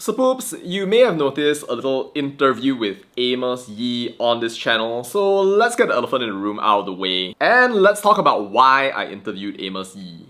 So poops, you may have noticed a little interview with Amos Yee on this channel, so let's get the elephant in the room out of the way, and let's talk about why I interviewed Amos Yee.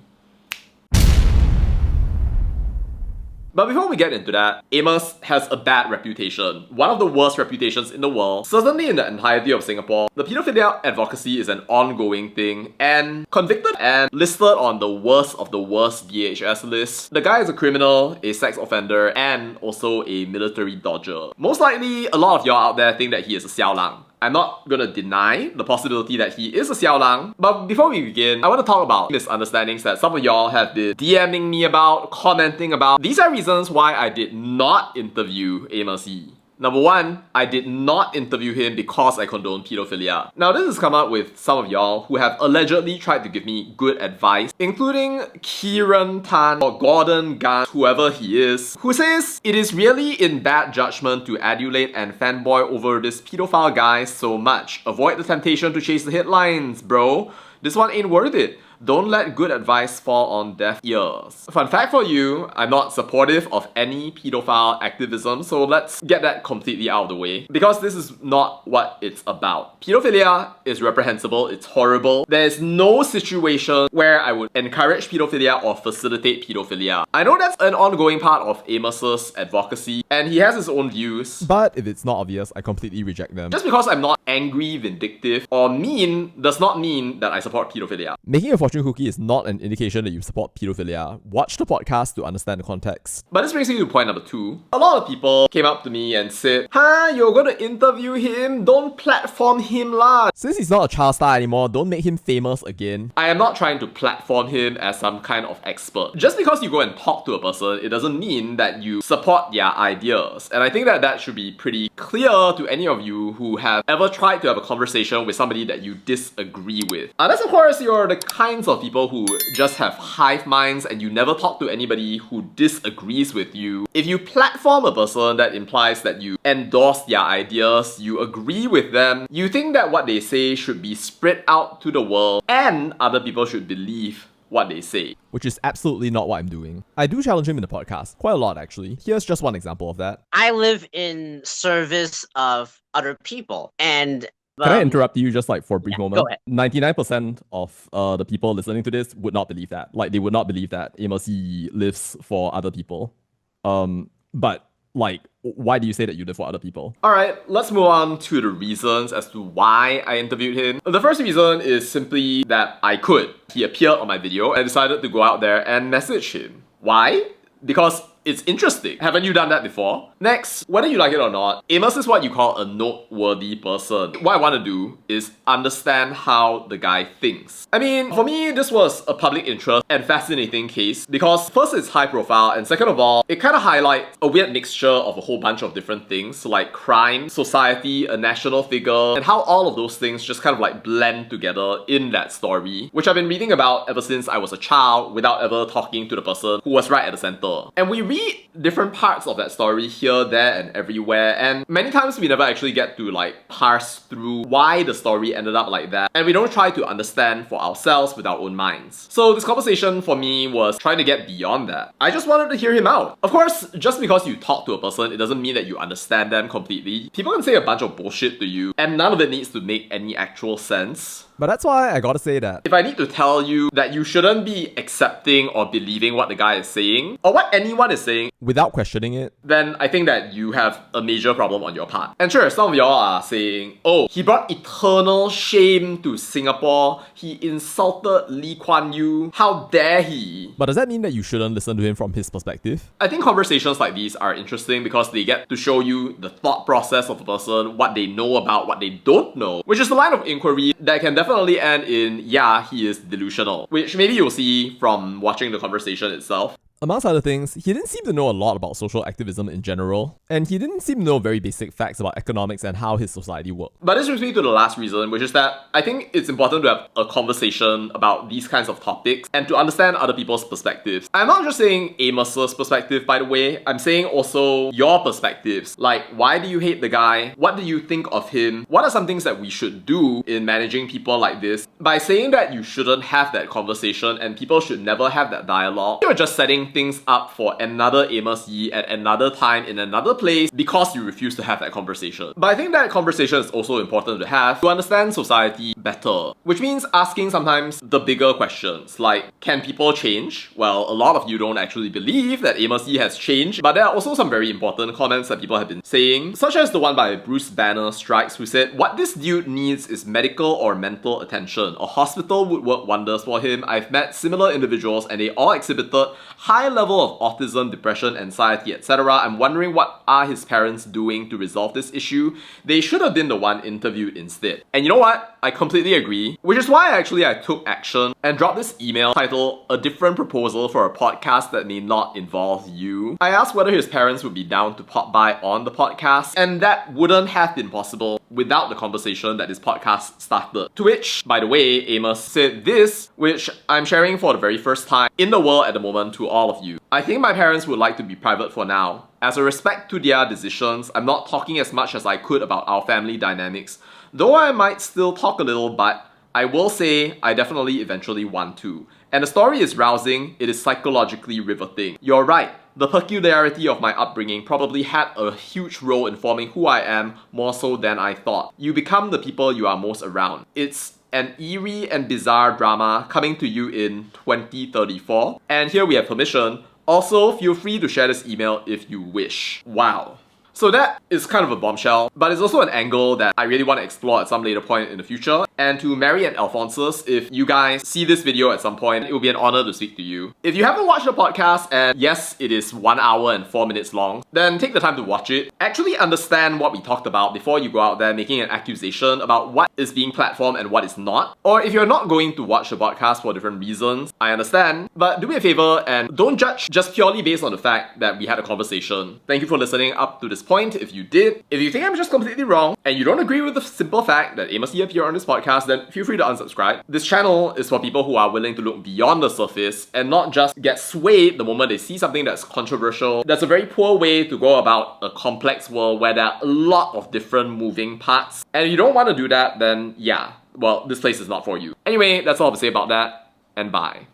But before we get into that, Amos has a bad reputation. One of the worst reputations in the world. Certainly in the entirety of Singapore, the pedophilia advocacy is an ongoing thing, and convicted and listed on the worst of the worst DHS list. The guy is a criminal, a sex offender, and also a military dodger. Most likely, a lot of y'all out there think that he is a xiao lang. I'm not gonna deny the possibility that he is a xiao lang, but before we begin, I want to talk about misunderstandings that some of y'all have been DMing me about, commenting about. These are reasons why I did not interview Amos Yee. Number one, I did not interview him because I condone pedophilia. Now this has come up with some of y'all who have allegedly tried to give me good advice, including Kieran Tan or Gordon Gunn, whoever he is, who says it is really in bad judgment to adulate and fanboy over this pedophile guy so much. Avoid the temptation to chase the headlines, bro. This one ain't worth it. Don't let good advice fall on deaf ears. Fun fact for you, I'm not supportive of any pedophile activism, so let's get that completely out of the way. Because this is not what it's about. Pedophilia is reprehensible, it's horrible. There's no situation where I would encourage pedophilia or facilitate pedophilia. I know that's an ongoing part of Amos's advocacy, and he has his own views. But if it's not obvious, I completely reject them. Just because I'm not angry, vindictive, or mean does not mean that I support pedophilia. Making a fortune cookie is not an indication that you support pedophilia. Watch the podcast to understand the context. But this brings me to point number two. A lot of people came up to me and said, you're gonna interview him? Don't platform him lah. Since he's not a child star anymore, don't make him famous again. I am not trying to platform him as some kind of expert. Just because you go and talk to a person, it doesn't mean that you support their ideas. And I think that that should be pretty clear to any of you who have ever tried to have a conversation with somebody that you disagree with. Unless of course you're the kinds of people who just have hive minds and you never talk to anybody who disagrees with you. If you platform a person, that implies that you endorse their ideas, you agree with them, you think that what they say should be spread out to the world and other people should believe what they say. Which is absolutely not what I'm doing. I do challenge him in the podcast, quite a lot actually. Here's just one example of that. I live in service of other people, and can I interrupt you just like for a brief moment? Go ahead. 99% of the people listening to this would not believe that. Like, they would not believe that Amos Yee lives for other people. But like, why do you say that you live for other people? Alright, let's move on to the reasons as to why I interviewed him. The first reason is simply that I could. He appeared on my video and decided to go out there and message him. Why? Because it's interesting. Haven't you done that before? Next, whether you like it or not, Amos is what you call a noteworthy person. What I want to do is understand how the guy thinks. I mean, for me, this was a public interest and fascinating case because first, it's high profile, and second of all, it kind of highlights a weird mixture of a whole bunch of different things, like crime, society, a national figure, and how all of those things just kind of like blend together in that story, which I've been reading about ever since I was a child without ever talking to the person who was right at the center. And we read different parts of that story here, there, and everywhere, and many times we never actually get to like parse through why the story ended up like that, and we don't try to understand for ourselves with our own minds. So this conversation for me was trying to get beyond that. I just wanted to hear him out. Of course, just because you talk to a person, it doesn't mean that you understand them completely. People can say a bunch of bullshit to you, and none of it needs to make any actual sense. But that's why I gotta say that if I need to tell you that you shouldn't be accepting or believing what the guy is saying, or what anyone is saying, without questioning it, then I think that you have a major problem on your part. And sure, some of y'all are saying, oh, he brought eternal shame to Singapore, he insulted Lee Kuan Yew, how dare he? But does that mean that you shouldn't listen to him from his perspective? I think conversations like these are interesting because they get to show you the thought process of a person, what they know about what they don't know, which is the line of inquiry that can definitely end in, yeah, he is delusional, which maybe you'll see from watching the conversation itself. Amongst other things, he didn't seem to know a lot about social activism in general, and he didn't seem to know very basic facts about economics and how his society worked. But this brings me to the last reason, which is that I think it's important to have a conversation about these kinds of topics and to understand other people's perspectives. I'm not just saying Amos's perspective, by the way, I'm saying also your perspectives. Like, why do you hate the guy? What do you think of him? What are some things that we should do in managing people like this? By saying that you shouldn't have that conversation and people should never have that dialogue, you're just setting setting things up for another Amos Yee at another time in another place because you refuse to have that conversation. But I think that conversation is also important to have to understand society better, which means asking sometimes the bigger questions like, can people change? Well, a lot of you don't actually believe that Amos Yee has changed, but there are also some very important comments that people have been saying, such as the one by Bruce Banner Strikes, who said, what this dude needs is medical or mental attention. A hospital would work wonders for him. I've met similar individuals and they all exhibited high level of autism, depression, anxiety, etc. I'm wondering what are his parents doing to resolve this issue. They should have been the one interviewed instead. And you know what? I completely agree, which is why I took action and dropped this email titled A Different Proposal for a Podcast That May Not Involve You. I asked whether his parents would be down to pop by on the podcast, and that wouldn't have been possible without the conversation that this podcast started. To which, by the way, Amos said this, which I'm sharing for the very first time in the world at the moment to all of you. I think my parents would like to be private for now. As a respect to their decisions, I'm not talking as much as I could about our family dynamics, though I might still talk a little, but I will say I definitely eventually want to. And the story is rousing, it is psychologically riveting. You're right, the peculiarity of my upbringing probably had a huge role in forming who I am more so than I thought. You become the people you are most around. It's an eerie and bizarre drama coming to you in 2034. And here we have permission. Also, feel free to share this email if you wish. Wow. So that is kind of a bombshell, but it's also an angle that I really want to explore at some later point in the future. And to Mary and Alphonsus, if you guys see this video at some point, it will be an honor to speak to you. If you haven't watched the podcast, and yes, it is 1 hour and 4 minutes long, then take the time to watch it. Actually understand what we talked about before you go out there making an accusation about what is being platformed and what is not. Or if you're not going to watch the podcast for different reasons, I understand, but do me a favor and don't judge just purely based on the fact that we had a conversation. Thank you for listening up to this point. If you did, if you think I'm just completely wrong and you don't agree with the simple fact that Amos Yee appeared on this podcast, then feel free to unsubscribe. This channel is for people who are willing to look beyond the surface and not just get swayed the moment they see something that's controversial. That's a very poor way to go about a complex world where there are a lot of different moving parts. And if you don't want to do that, then yeah, well, this place is not for you. Anyway, that's all I have to say about that, and bye.